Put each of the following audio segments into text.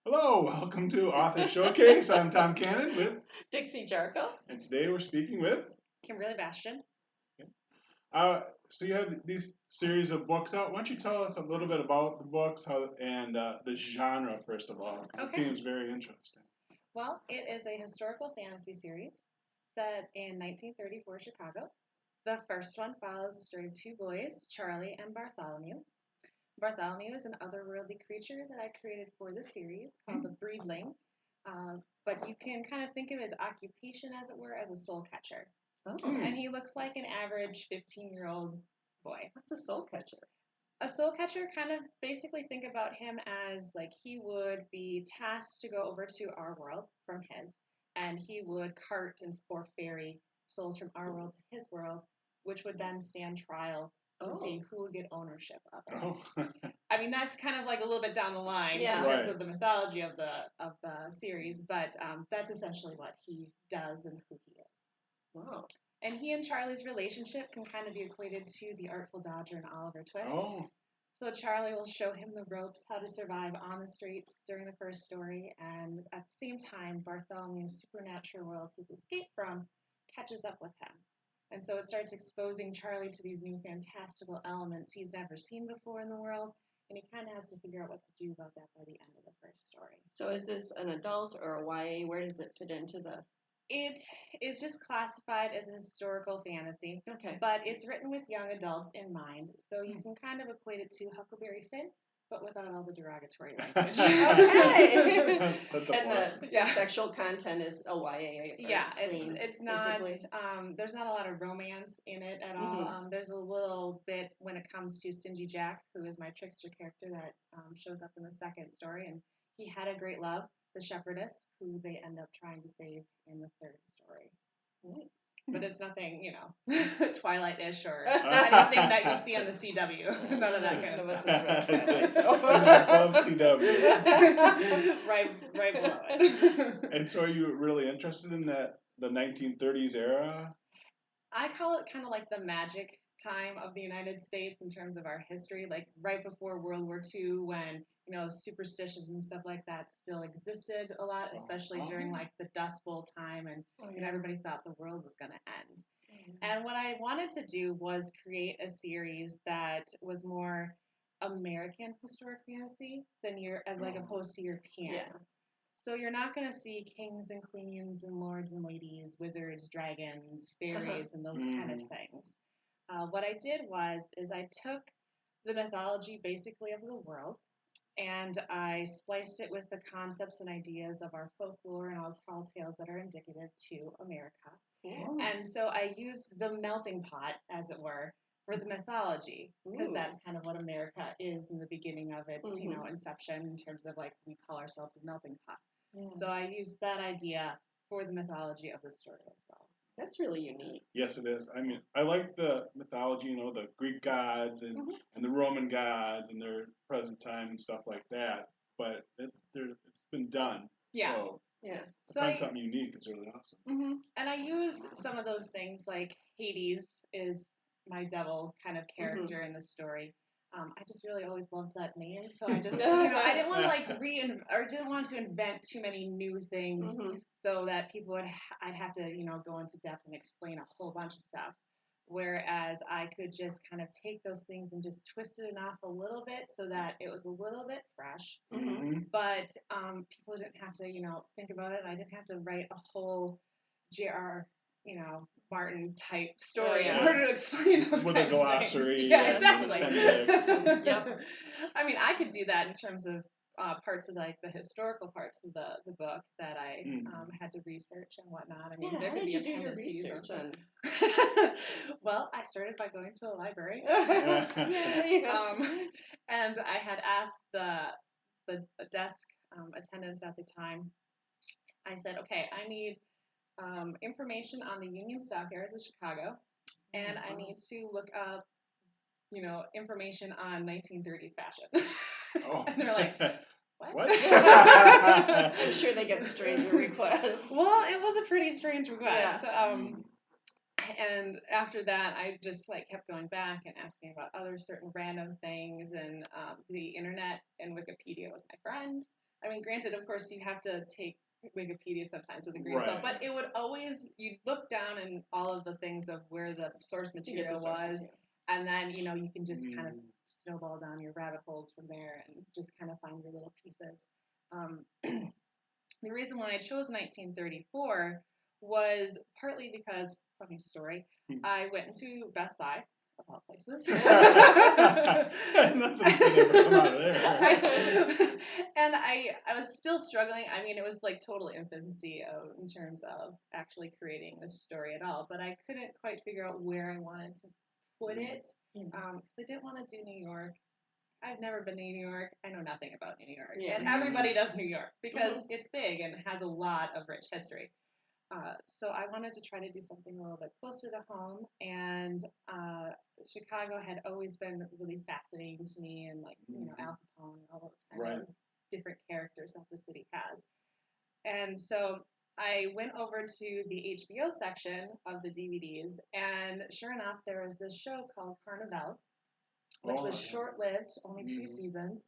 Hello, welcome to Author Showcase. I'm Tom Cannon Dixie Jarko. and today we're speaking with. Kimberly Bastion. So you have these series of books out. Why don't you tell us a little bit about the books, and the genre first of all, because it seems very interesting. Well, it is a historical fantasy series set in 1934 Chicago. The first one follows the story of two boys, Charlie and Bartholomew. Bartholomew is an otherworldly creature that I created for the series called the Breedling. But you can kind of think of his occupation, as it were, as a soul catcher. Oh. And he looks like an average 15-year-old boy. What's a soul catcher? A soul catcher, kind of basically think about him as like he would be tasked to go over to our world from his, and he would cart or ferry souls from our world to his world, which would then stand trial to see who would get ownership of it. I mean, that's kind of like a little bit down the line in terms of the mythology of the series, but that's essentially what he does and who he is. Wow. And he and Charlie's relationship can kind of be equated to the Artful Dodger and Oliver Twist. Oh. So Charlie will show him the ropes, how to survive on the streets during the first story, and at the same time, Bartholomew's supernatural world he's escaped from catches up with him. And so it starts exposing Charlie to these new fantastical elements he's never seen before in the world, and he kind of has to figure out what to do about that by the end of the first story. So is this an adult or a YA? Where does it fit into the... It is just classified as a historical fantasy, Okay. but it's written with young adults in mind, so you can kind of equate it to Huckleberry Finn, but without all the derogatory language. Okay. That's a plus. The sexual content is a YA. Yeah, clean, it's not. basically. There's not a lot of romance in it at all. There's a little bit when it comes to Stingy Jack, who is my trickster character that shows up in the second story, and he had a great love, the shepherdess, who they end up trying to save in the third story. Nice. But it's nothing, Twilight-ish or anything that you see on the CW. None of that kind of stuff. Above CW. right below it. And so are you really interested in the 1930s era? I call it kind of like the magic time of the United States in terms of our history, like right before World War II when, superstitions and stuff like that still existed a lot, especially during like the Dust Bowl time and everybody thought the world was going to end. And what I wanted to do was create a series that was more American historic fantasy than opposed to European. Yeah. So you're not going to see kings and queens and lords and ladies, wizards, dragons, fairies, and those kind of things. What I did is I took the mythology basically of the world and I spliced it with the concepts and ideas of our folklore and all tall tales that are indicative to America. Cool. And so I used the melting pot, as it were, for the mythology, because that's kind of what America is in the beginning of its, inception in terms of like we call ourselves a melting pot. So I used that idea for the mythology of the story as well. That's really unique. Yes, it is. I mean, I like the mythology, the Greek gods and the Roman gods and their present time and stuff like that. But it's been done. Yeah. So yeah. To find something unique is really awesome. And I use some of those things, like Hades is my devil kind of character in the story. I just really always loved that name, so I just, I didn't want to didn't want to invent too many new things, so that I'd have to, go into depth and explain a whole bunch of stuff. Whereas I could just kind of take those things and just twist it enough a little bit so that it was a little bit fresh, but people didn't have to, think about it. I didn't have to write a whole J.R. Martin type story in order to explain those with a glossary. Yeah, exactly. Yep. I mean, I could do that in terms of parts of like the historical parts of the book that I had to research and whatnot. I mean, there could be how did you do your appendices research on? Well, I started by going to the library, Yay. and I had asked the desk attendants at the time. I said, okay, I need information on the Union Stockyards of Chicago, and I need to look up, information on 1930s fashion. And they're like, what? I'm sure they get stranger requests. Well, it was a pretty strange request. And after that, I just kept going back and asking about other certain random things, and the internet and Wikipedia was my friend. I mean, granted, of course, you have to take Wikipedia sometimes with a grain of salt, but it would always, you'd look down in all of the things of where the source material was, and then, you know, you can just kind of snowball down your rabbit holes from there and just kind of find your little pieces. The reason why I chose 1934 was partly because, funny story, I went into Best Buy, of all places. Nothing's gonna ever come out of there. And I was still struggling. I mean, it was like total infancy in terms of actually creating this story at all. But I couldn't quite figure out where I wanted to put it because I didn't want to do New York. I've never been to New York. I know nothing about New York. Yeah. And everybody does New York because it's big and has a lot of rich history. So I wanted to try to do something a little bit closer to home, and Chicago had always been really fascinating to me, and like, you know, Al Capone and all those kind of different characters that the city has. And so I went over to the HBO section of the DVDs, and sure enough, there was this show called Carnival, which was short-lived, only 2 seasons.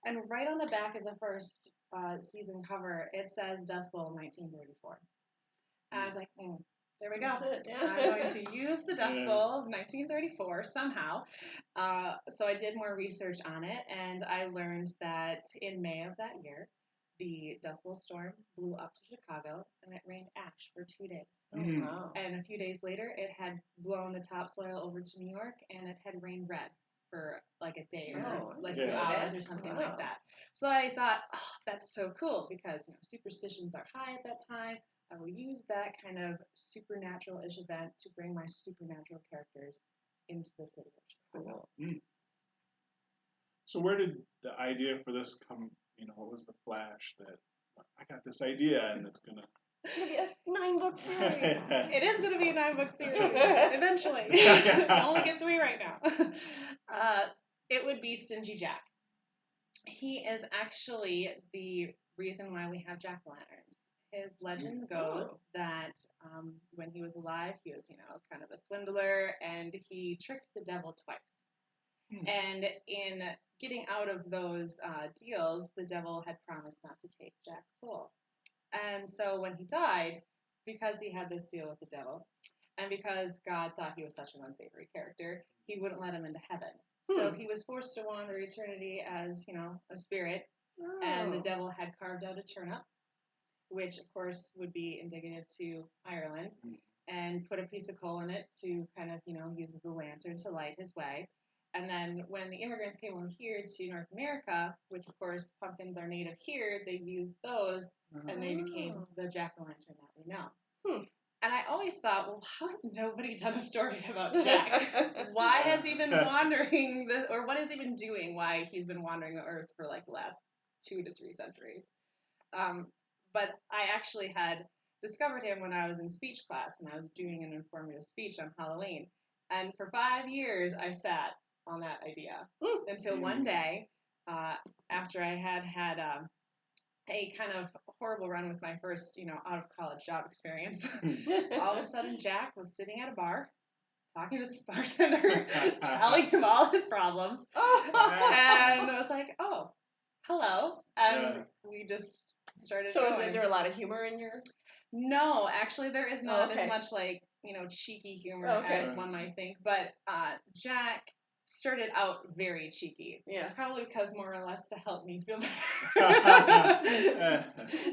And right on the back of the first season cover, it says Dust Bowl 1934. And I was like, there we go. I'm going to use the Dust Bowl of 1934 somehow. So I did more research on it, and I learned that in May of that year, the Dust Bowl storm blew up to Chicago, and it rained ash for 2 days. Wow. And a few days later, it had blown the topsoil over to New York, and it had rained red for like a day or like 2 hours or something like that. So I thought, that's so cool because, you know, superstitions are high at that time. I will use that kind of supernatural-ish event to bring my supernatural characters into the city of Chicago. So where did the idea for this come? You know, what was the flash that I got this idea and it's gonna be a 9-book series. It is gonna be a 9-book series eventually. I only get 3 right now. It would be Stingy Jack. He is actually the reason why we have jack-o'-lanterns. His legend goes that when he was alive, he was, you know, kind of a swindler, and he tricked the devil twice. And in getting out of those deals, the devil had promised not to take Jack's soul. And so when he died, because he had this deal with the devil, and because God thought he was such an unsavory character, he wouldn't let him into heaven. So he was forced to wander eternity as, you know, a spirit, and the devil had carved out a turnip, which of course would be indicative to Ireland, and put a piece of coal in it to kind of, you know, use as a lantern to light his way. And then when the immigrants came over here to North America, which of course pumpkins are native here, they used those and they became the jack-o'-lantern that we know. And I always thought, well, how has nobody done a story about Jack? Why has he been wandering, or what has he been doing? Why he's been wandering the earth for like the last 2 to 3 centuries? But I actually had discovered him when I was in speech class, and I was doing an informative speech on Halloween. And for 5 years, I sat on that idea until one day, after I had a kind of horrible run with my first, you know, out of college job experience, all of a sudden Jack was sitting at a bar, talking to this bartender, telling him all his problems, and I was like, oh, hello, and we just started. So is there a lot of humor in your? No, actually, there is not as much like, you know, cheeky humor as one might think, but Jack started out very cheeky. Yeah. Probably because more or less to help me feel better.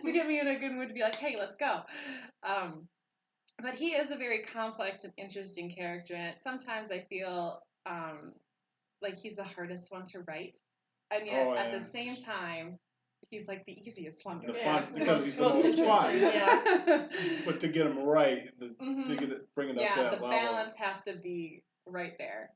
To get me in a good mood to be like, hey, let's go. But he is a very complex and interesting character, and sometimes I feel like he's the hardest one to write. And yet, at the same time, he's like the easiest one to write. Because he's the most fun. Yeah. But to get him right, to bring it up that level. Yeah, the balance has to be right there.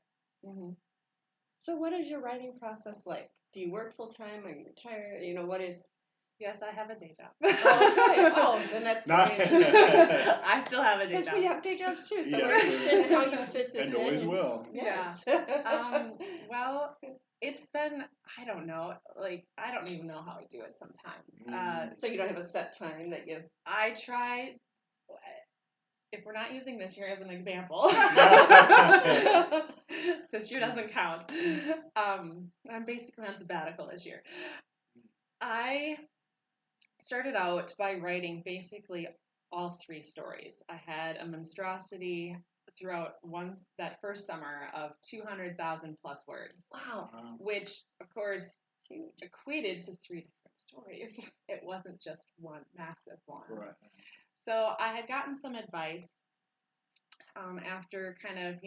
So what is your writing process like? Do you work full-time? Are you retired? You know, what is... Yes, I have a day job. Then that's very interesting. I still have a day job. Because we have day jobs too, so we're interested in how you fit this in. And always will. Yes. Yeah. Well, it's been, I don't know, like, I don't even know how I do it sometimes. So you don't have a set time that you... I try... If we're not using this year as an example, this year doesn't count. I'm basically on sabbatical this year. I started out by writing basically all three stories. I had a monstrosity throughout that first summer of 200,000 plus words. Wow. Which, of course, equated to three different stories. It wasn't just one massive one. Right. So I had gotten some advice after kind of,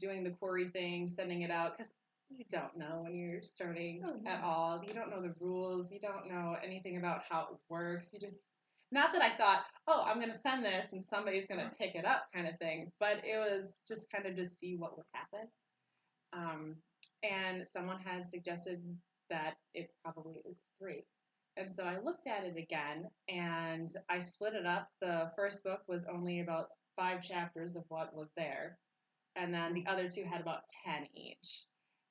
doing the query thing, sending it out, because you don't know when you're starting at all. You don't know the rules. You don't know anything about how it works. You just, not that I thought, oh, I'm going to send this and somebody's going to pick it up kind of thing, but it was just kind of just see what would happen. And someone had suggested that it probably is three. And so I looked at it again and I split it up. The first book was only about 5 chapters of what was there. And then the other two had about 10 each.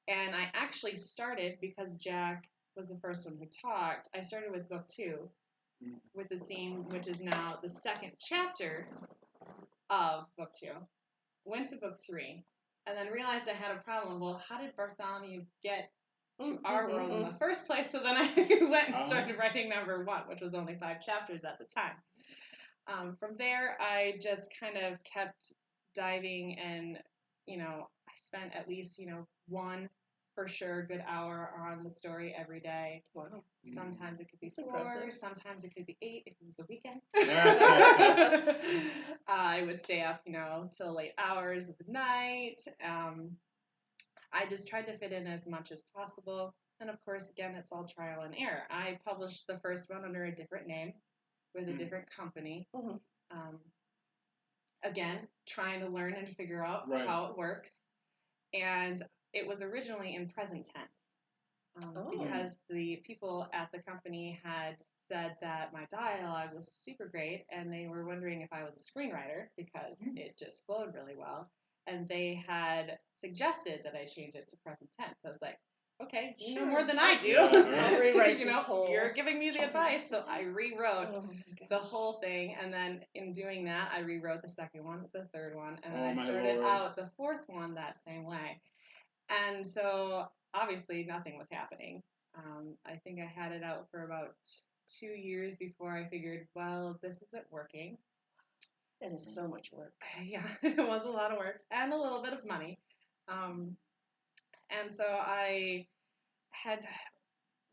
And I actually started, because Jack was the first one who talked, I started with book 2, with the scene, which is now the second chapter of book 2. Went to book 3, and then realized I had a problem. Well, how did Bartholomew get to our world in the first place? So then I went and started writing number 1, which was only 5 chapters at the time. From there, I just kind of kept diving, and I spent at least one for sure good hour on the story every day. Wow. Sometimes it could be 4, impressive. Sometimes it could be 8 if it was the weekend. I would stay up, till late hours of the night. I just tried to fit in as much as possible. And of course, again, it's all trial and error. I published the first one under a different name with a different company. Again, trying to learn and figure out how it works. And it was originally in present tense. Because the people at the company had said that my dialogue was super great, and they were wondering if I was a screenwriter because it just flowed really well. And they had suggested that I change it to present tense. I was like, okay, you know more than I do. I'll rewrite this whole... You're giving me the advice, so I rewrote the whole thing. And then in doing that, I rewrote the second one, the third one, and then I started out the fourth one that same way. And so obviously nothing was happening. I think I had it out for about 2 years before I figured, well, this isn't working. That is so much work. Yeah, it was a lot of work and a little bit of money. And so I had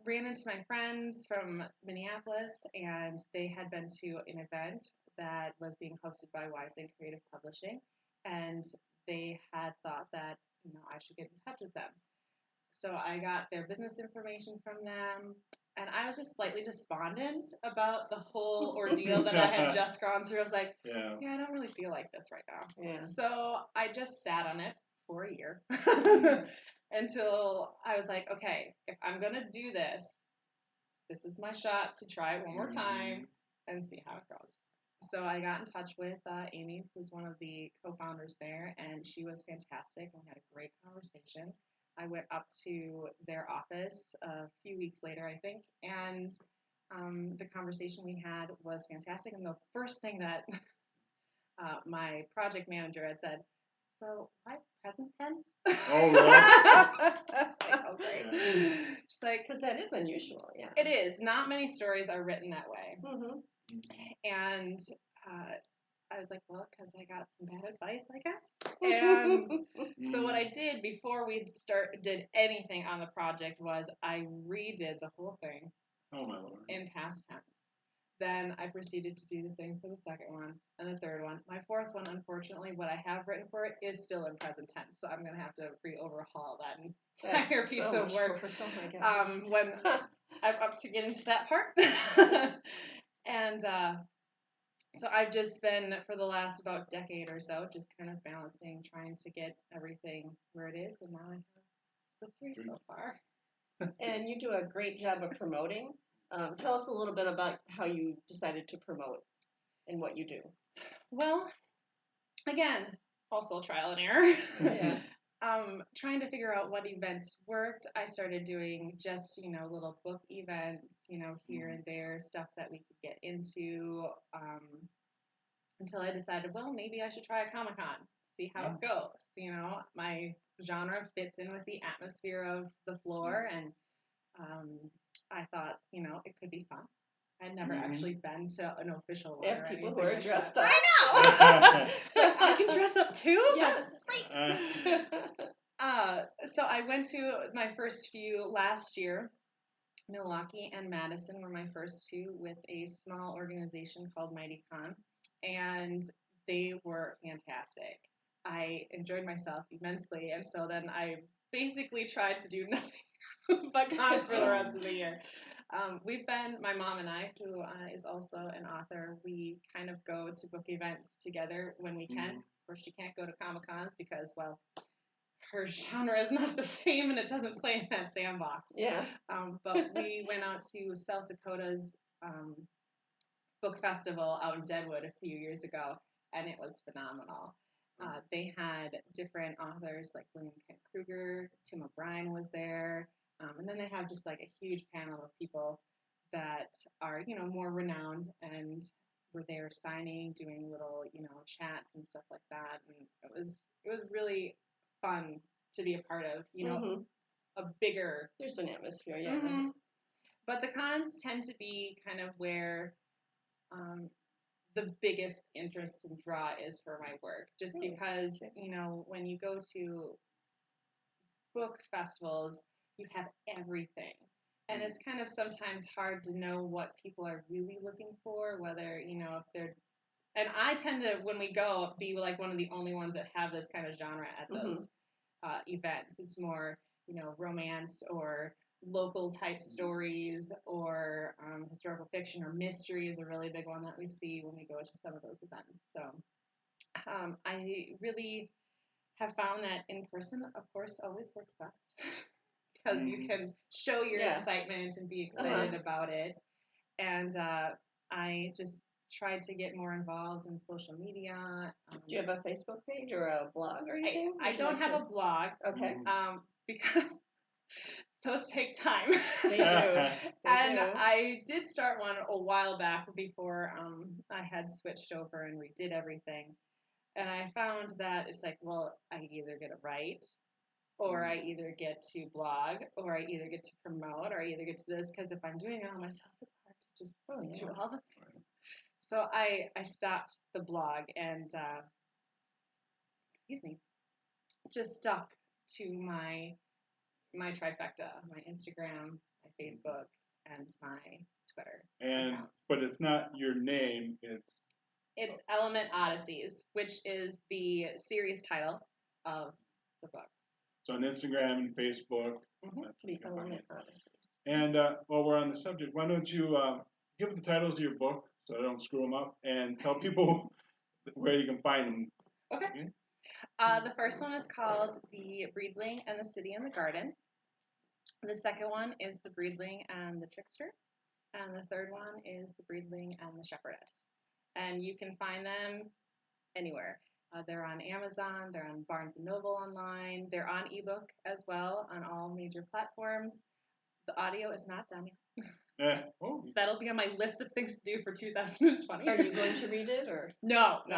ran into my friends from Minneapolis, and they had been to an event that was being hosted by Wise and Creative Publishing, and they had thought that I should get in touch with them. So I got their business information from them, and I was just slightly despondent about the whole ordeal that I had just gone through. I was like, yeah, I don't really feel like this right now. Yeah. So I just sat on it for a year until I was like, okay, if I'm going to do this, this is my shot to try it one more time and see how it goes. So I got in touch with Amy, who's one of the co-founders there, and she was fantastic. We had a great conversation. I went up to their office a few weeks later, I think, and the conversation we had was fantastic. And the first thing that my project manager had said, so why present tense? Oh, really? Oh, great. Just like, because that is unusual, yeah. It is. Not many stories are written that way. And I was like, well, because I got some bad advice, I guess. And so what I did before we did anything on the project was I redid the whole thing in past tense. Then I proceeded to do the thing for the second one and the third one. My fourth one, unfortunately, what I have written for it is still in present tense, so I'm going to have to re-overhaul that entire piece of work when I'm up to get into that part. And so I've just been, for the last about decade or so, just kind of balancing, trying to get everything where it is, and now I have the 3 so far. And you do a great job of promoting. Tell us a little bit about how you decided to promote and what you do. Well, again, also trial and error. Yeah. Trying to figure out what events worked. I started doing just, little book events, here and there, stuff that we could get into, until I decided, well, maybe I should try a Comic-Con, see how it goes. My genre fits in with the atmosphere of the floor, and I thought, it could be fun. I'd never actually been to an official one. Yeah, or people who anything are like dressed that. up. I know. So I can dress up too. Yes. That's great. So I went to my first few last year. Milwaukee and Madison were my first two with a small organization called Mighty Con, and they were fantastic. I enjoyed myself immensely, and so then I basically tried to do nothing but cons for the rest of the year. My mom and I, who is also an author, we kind of go to book events together when we can. Of course, she can't go to Comic Cons because, well, her genre is not the same and it doesn't play in that sandbox. Yeah. But we went out to South Dakota's book festival out in Deadwood a few years ago, and it was phenomenal. They had different authors like William Kent Kruger, Tim O'Brien was there, and then they have just like a huge panel of people that are, more renowned and were there signing, doing little, chats and stuff like that. And it was really fun to be a part of, a bigger. There's an atmosphere, yeah. Mm-hmm. But the cons tend to be kind of where the biggest interest and draw is for my work, just because, when you go to book festivals, you have everything. And it's kind of sometimes hard to know what people are really looking for, whether, if they're. And I tend to, when we go, be like one of the only ones that have this kind of genre at those events. It's more, romance or local type stories, or historical fiction or mystery is a really big one that we see when we go to some of those events. So I really have found that in person, of course, always works best because you can show your excitement and be excited about it. And I just tried to get more involved in social media. Do you have a Facebook page or a blog or anything? I don't have a blog. Okay. Because those take time. They do. I did start one a while back before I had switched over and redid everything. And I found that it's like, well, I either get to write, or I either get to blog, or I either get to promote, or I either get to this, because if I'm doing it all myself, it's hard to just do all the things. So I stopped the blog and, just stuck to my trifecta, my Instagram, my Facebook, and my Twitter. But it's not your name, it's elementoddesseys, which is the series title of the book. So on Instagram and Facebook. elementoddesseys. And while we're on the subject, why don't you give the titles of your book so I don't screw them up, and tell people where you can find them. Okay. The first one is called The Breedling and the City and the Garden. The second one is The Breedling and the Trickster. And the third one is The Breedling and the Shepherdess. And you can find them anywhere. They're on Amazon, they're on Barnes & Noble online, they're on ebook as well on all major platforms. The audio is not done yet. That'll be on my list of things to do for 2020. Are you going to read it, or? No. No.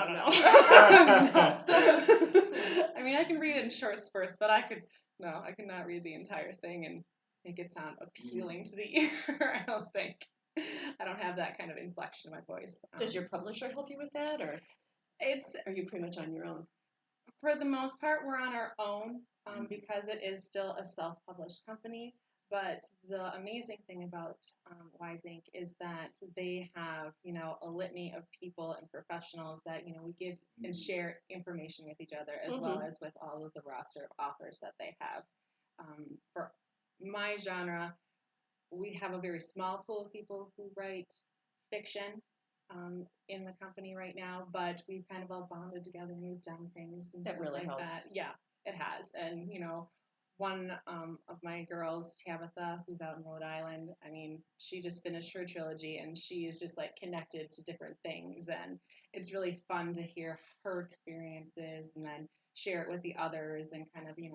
I mean, I can read it in short spurts, but I could not read the entire thing and make it sound appealing to the ear. I don't think. I don't have that kind of inflection in my voice. Does your publisher help you with that, or are you pretty much on your own? For the most part, we're on our own because it is still a self-published company. But the amazing thing about Wise Inc. is that they have, a litany of people and professionals that, we give and share information with each other, as well as with all of the roster of authors that they have. For my genre, we have a very small pool of people who write fiction in the company right now, but we've kind of all bonded together and we've done things and that stuff really like helps. that. Yeah, it has. And, one of my girls, Tabitha, who's out in Rhode Island, I mean, she just finished her trilogy and she is just like connected to different things. And it's really fun to hear her experiences and then share it with the others and kind of, you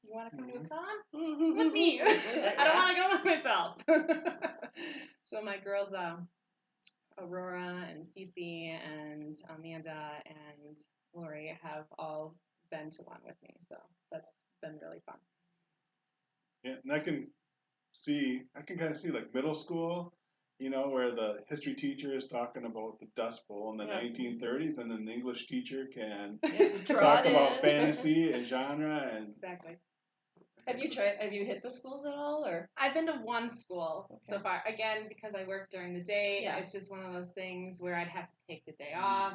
want to come to a con? With me. I don't want to go by myself. So my girls, Aurora and Cece and Amanda and Lori have all been to one with me. So that's been really fun. Yeah, and I can kind of see like middle school where the history teacher is talking about the Dust Bowl in the 1930s, and then the English teacher can talk about fantasy and genre and exactly. Have you hit the schools at all, or? I've been to one school so far. Again, because I work during the day, it's just one of those things where I'd have to take the day off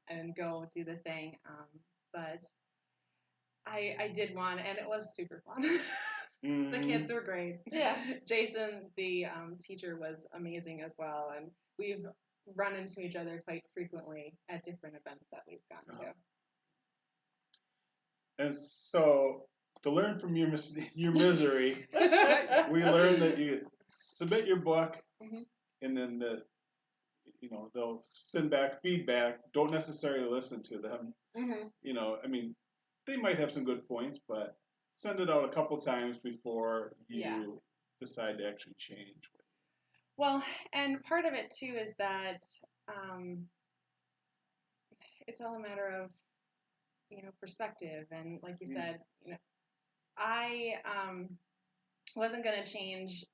and go do the thing. But I did one, and it was super fun. The kids were great. Yeah. Jason, the teacher, was amazing as well, and we've run into each other quite frequently at different events that we've gone to. And so, to learn from your misery, we learned that you submit your book, and then they'll send back feedback. Don't necessarily listen to them. I mean, they might have some good points, but send it out a couple times before you decide to actually change. Well, and part of it too is that it's all a matter of perspective, and like you said, I wasn't going to change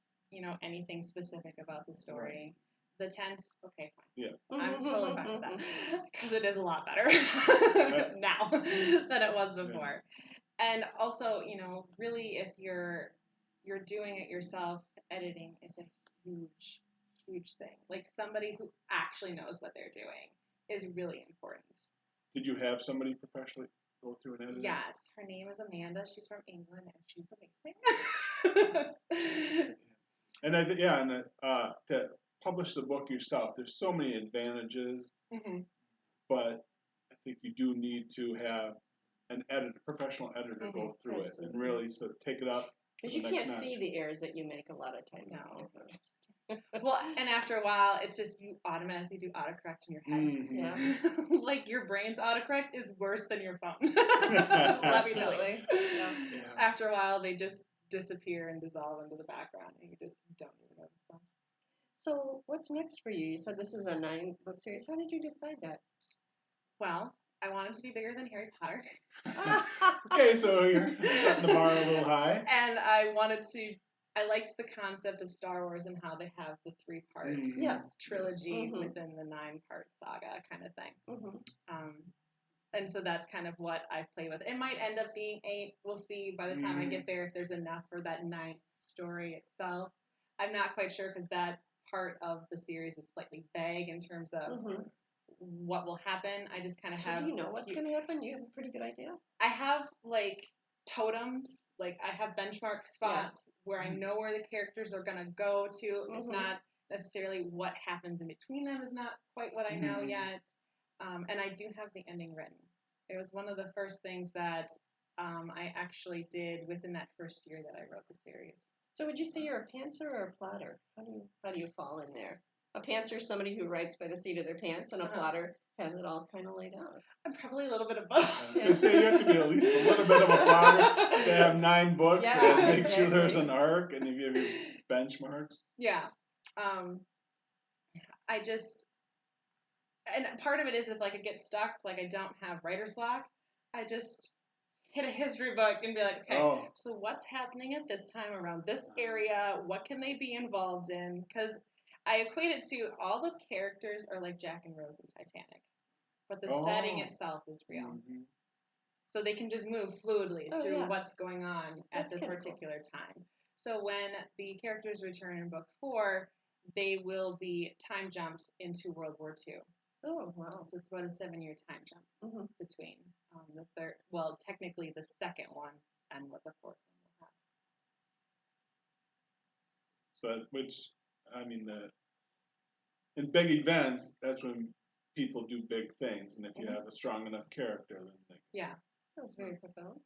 anything specific about the story. The tents, okay, fine. Yeah, I'm totally fine with that because it is a lot better now than it was before. And also, really, if you're doing it yourself, editing is a huge, huge thing. Like, somebody who actually knows what they're doing is really important. Did you have somebody professionally go through an edit? Yes, her name is Amanda. She's from England, and she's amazing. And to publish the book yourself, there's so many advantages, but I think you do need to have an professional editor go through it and really take it up. Because you can't see the errors that you make a lot of times. No. Well, and after a while, it's just you automatically do autocorrect in your head. Yeah. Like, your brain's autocorrect is worse than your phone. Let me tell you. Yeah. After a while, they just disappear and dissolve into the background, and you just don't even notice them. So, what's next for you? You said this is a 9-book series. How did you decide that? Well, I wanted to be bigger than Harry Potter. Okay, so you're setting the bar a little high. And I liked the concept of Star Wars and how they have the 3-part trilogy within the 9-part saga kind of thing. And so that's kind of what I play with. It might end up being 8. We'll see by the time I get there if there's enough for that 9th story itself. I'm not quite sure because that part of the series is slightly vague in terms of what will happen. I just kind of have... do you know what's going to happen? You have a pretty good idea? I have, totems. I have benchmark spots where I know where the characters are going to go to. It's not necessarily what happens in between them is not quite what I know yet. And I do have the ending written. It was one of the first things that I actually did within that first year that I wrote the series. So would you say you're a pantser or a plotter? How do you fall in there? A pantser is somebody who writes by the seat of their pants, and a plotter has it all kind of laid out. I'm probably a little bit of both. I was going to say, you have to be at least a little bit of a plotter to have 9 books and make sure there's an arc and you give your benchmarks. Yeah. And part of it is if it gets stuck, I don't have writer's block, I just hit a history book and be like, okay, so what's happening at this time around this area? What can they be involved in? Because I equate it to all the characters are like Jack and Rose in Titanic, but the setting itself is real. So they can just move fluidly through what's going on at the particular time. So when the characters return in book 4, they will be time jumped into World War II. Oh, wow. So it's about a 7-year time jump between the third, technically the second one and what the fourth one will have. So, in big events, that's when people do big things. And if you have a strong enough character, then that was very profound.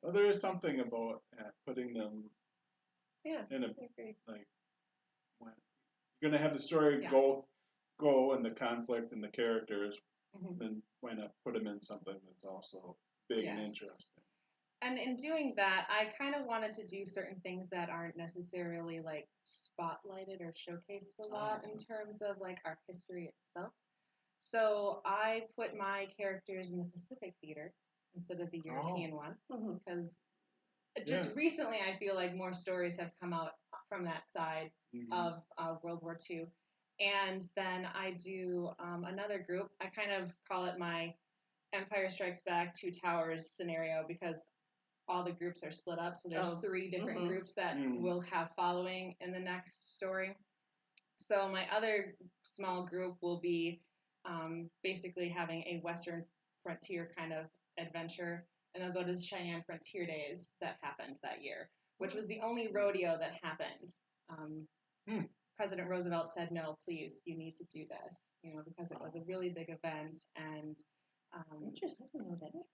Well, there is something about putting them in a, when you're going to have the story go and the conflict and the characters, then why not put them in something that's also big and interesting? And in doing that, I kind of wanted to do certain things that aren't necessarily spotlighted or showcased a lot in terms of our history itself. So I put my characters in the Pacific theater instead of the European one because just recently, I feel like more stories have come out from that side of World War II. And then I do another group. I kind of call it my Empire Strikes Back, Two Towers scenario, because all the groups are split up. So there's 3 different groups that will have following in the next story. So my other small group will be basically having a Western frontier kind of adventure, and they'll go to the Cheyenne Frontier Days that happened that year, which was the only rodeo that happened. President Roosevelt said, "No, please, you need to do this," because it was a really big event, and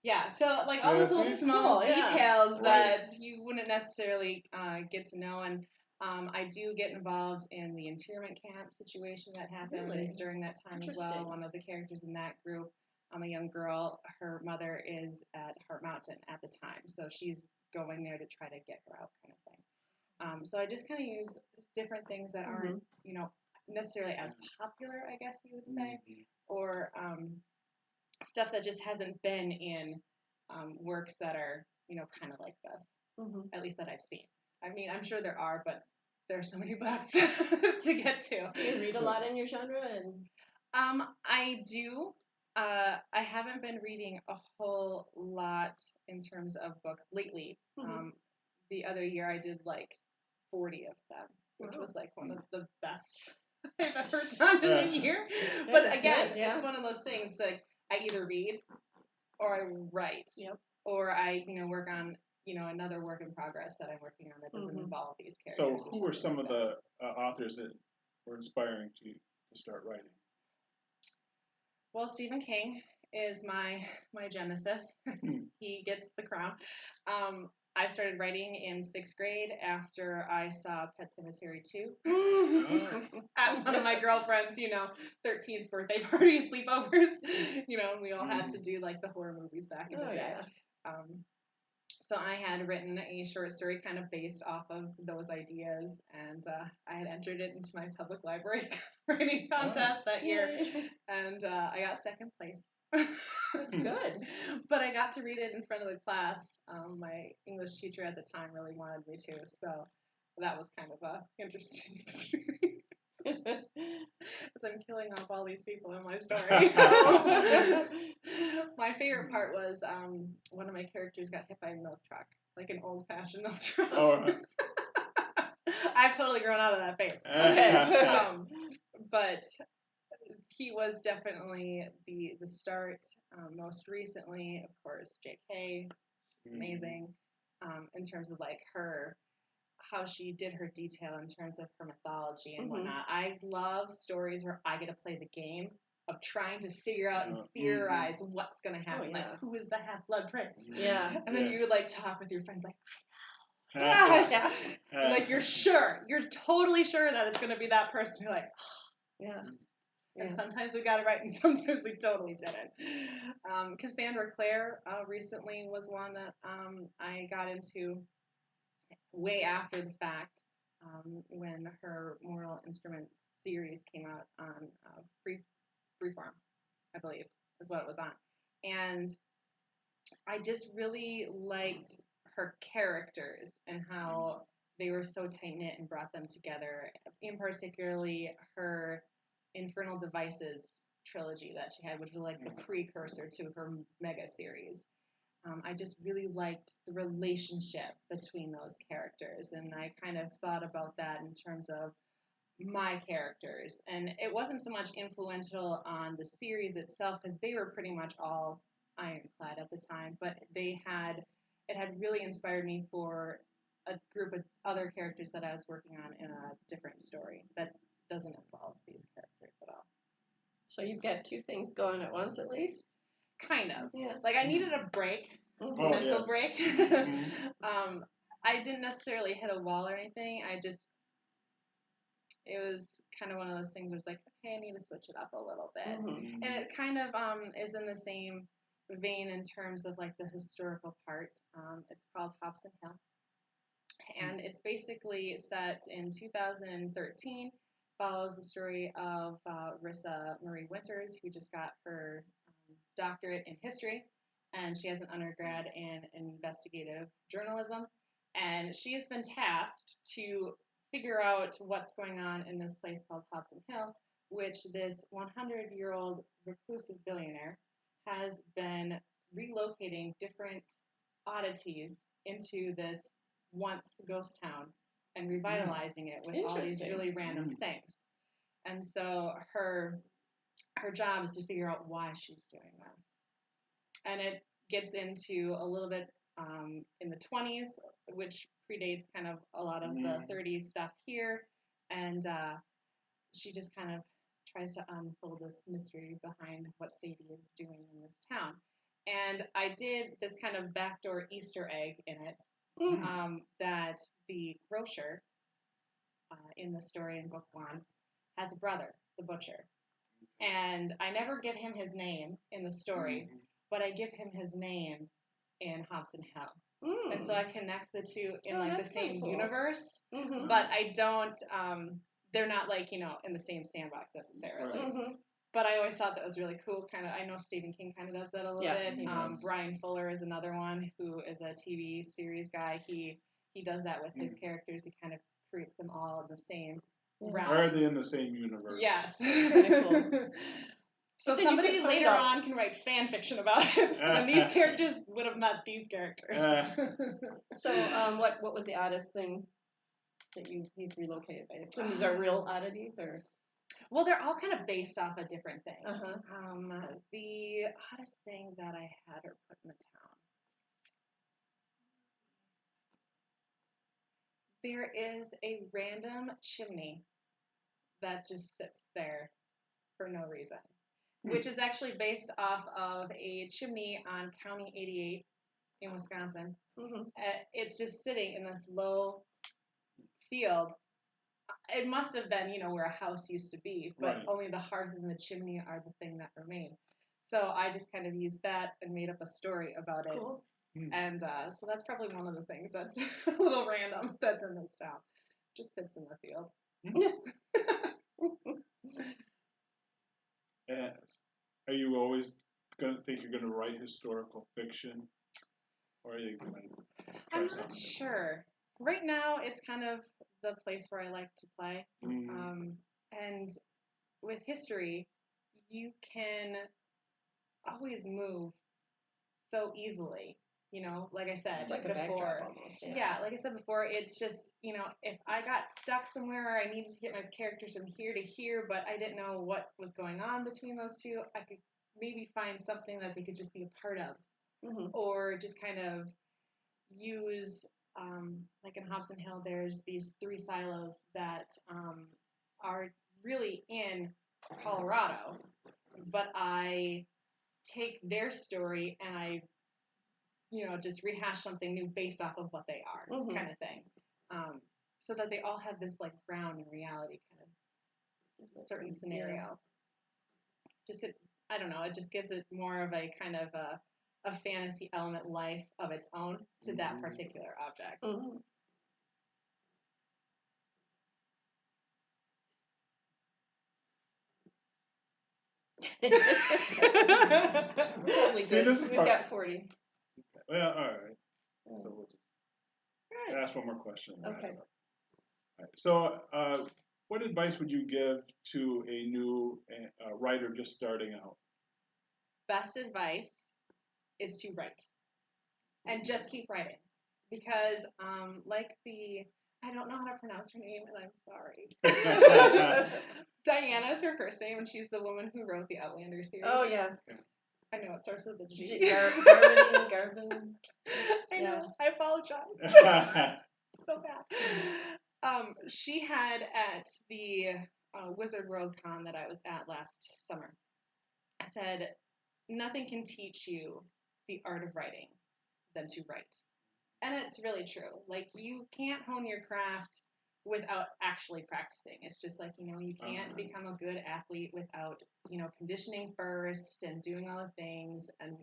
yeah, so like all those little small details that you wouldn't necessarily get to know, and I do get involved in the internment camp situation that happens during that time as well. One of the characters in that group, a young girl, her mother is at Heart Mountain at the time, so she's going there to try to get her out, kind of thing. So I just kind of use different things that aren't, necessarily as popular, I guess you would say, or stuff that just hasn't been in works that are, kind of like this, at least that I've seen. I mean, I'm sure there are, but there's so many books to get to. Do you read a lot in your genre? I do. I haven't been reading a whole lot in terms of books lately. The other year I did like 40 of them, which was like one of the best I've ever done in a year. But again, it's one of those things like I either read or I write, or I work on another work in progress that I'm working on that doesn't involve these characters. So who were some of the authors that were inspiring to you to start writing? Well, Stephen King is my genesis. He gets the crown. I started writing in 6th grade after I saw Pet Sematary 2 at one of my girlfriend's, 13th birthday party sleepovers. We all had to do like the horror movies back in the day. So I had written a short story kind of based off of those ideas, and I had entered it into my public library writing contest that year, and I got 2nd place. That's good. But I got to read it in front of the class. My English teacher at the time really wanted me to, so that was kind of a interesting experience. As I'm killing off all these people in my story. My favorite part was one of my characters got hit by a milk truck, like an old-fashioned milk truck. I've totally grown out of that phase. But he was definitely the start. Most recently, of course, J.K. She's amazing in terms of like how she did her detail in terms of her mythology and whatnot. I love stories where I get to play the game of trying to figure out and theorize what's going to happen. Like, who is the Half-Blood Prince? And then you would like talk with your friends like, like you're sure, you're totally sure that it's going to be that person. You're like, and sometimes we got it right and sometimes we totally didn't. Cassandra Clare recently was one that I got into way after the fact, when her Mortal Instruments series came out on Freeform, I believe, is what it was on. And I just really liked her characters and how they were so tight-knit and brought them together. In particularly, her Infernal Devices trilogy that she had, which was like the precursor to her mega series. I just really liked the relationship between those characters, and I kind of thought about that in terms of my characters. And it wasn't so much influential on the series itself, because they were pretty much all ironclad at the time, but it had really inspired me for a group of other characters that I was working on in a different story that doesn't involve these characters at all. So you've got 2 things going at once, at least? Kind of. Yeah. Like, I needed a break, mental break. I didn't necessarily hit a wall or anything. It was kind of one of those things where it's like, okay, I need to switch it up a little bit. And it kind of is in the same vein in terms of, like, the historical part. It's called Hobson Hill. And it's basically set in 2013, follows the story of Rissa Marie Winters, who just got her doctorate in history, and she has an undergrad in investigative journalism. And she has been tasked to figure out what's going on in this place called Hobson Hill, which this 100-year-old reclusive billionaire has been relocating different oddities into this once ghost town and revitalizing it with all these really random things. And so her job is to figure out why she's doing this. And it gets into a little bit in the 20s, which predates kind of a lot of the 30s stuff here. And she just kind of tries to unfold this mystery behind what Sadie is doing in this town. And I did this kind of backdoor Easter egg in it, that the grocer in the story in book 1 has a brother, the butcher. And I never give him his name in the story, but I give him his name in Hobson Hill. And so I connect the two in the same universe, but I don't, they're not in the same sandbox necessarily. But I always thought that was really cool. Kind of, I know Stephen King kind of does that a little bit. Brian Fuller is another one who is a TV series guy. He does that with his characters. He kind of creates them all in the same realm. Are they in the same universe? Yes. Kind of cool. So somebody later on can write fan fiction about it, and these characters would have met these characters. So, what was the oddest thing that he's relocated by? So these are real oddities, or? Well, they're all kind of based off of different things. Uh-huh. The hottest thing that I had her put in the town. There is a random chimney that just sits there for no reason, which is actually based off of a chimney on County 88 in Wisconsin. It's just sitting in this low field. It must have been, where a house used to be, but only the hearth and the chimney are the thing that remain. So I just kind of used that and made up a story about it. Cool. And so that's probably one of the things that's a little random that's in this town. Just sits in the field. Are you always going to think you're going to write historical fiction? Or are you going to try I'm something not different? sure. Right now, it's kind of the place where I like to play. And with history, you can always move so easily. Like I said, It's like before. a backdrop almost. Yeah, like I said before, it's just, if I got stuck somewhere or I needed to get my characters from here to here, but I didn't know what was going on between those two, I could maybe find something that they could just be a part of. Or just kind of use, like in Hobson Hill, there's these 3 silos that are really in Colorado, but I take their story and I just rehash something new based off of what they are, kind of thing. So that they all have this ground in reality, kind of certain scenario. I don't know, it just gives it more of a kind of a fantasy element life of its own to that particular object. Totally See, good. this is We've got 40. Well, all right. So we'll just ask one more question. Okay. All right. So, what advice would you give to a new writer just starting out? Best advice is to write. And just keep writing. Because, I don't know how to pronounce her name, and I'm sorry. Diana is her first name, and she's the woman who wrote the Outlander series. Oh, yeah. I know, it starts with a G. Garvin. I know. I apologize. So bad. She had at the Wizard World Con that I was at last summer, I said, nothing can teach you the art of writing than to write. And it's really true. You can't hone your craft without actually practicing. It's just you can't become a good athlete without, conditioning first and doing all the things and,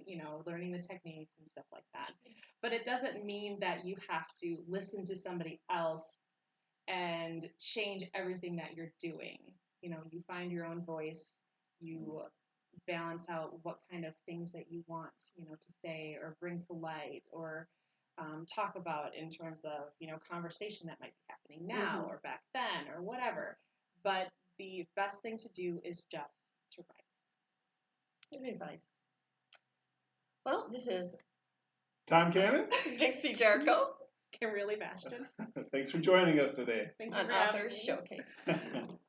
learning the techniques and stuff like that. But it doesn't mean that you have to listen to somebody else and change everything that you're doing. You find your own voice, you balance out what kind of things that you want, to say or bring to light or talk about in terms of, conversation that might be happening now or back then or whatever. But the best thing to do is just to write. Good advice. Well, this is Tom Cannon. Dixie Jarko Kimberly Bastian. Thanks for joining us today. Thank you on for having Authors me. Showcase.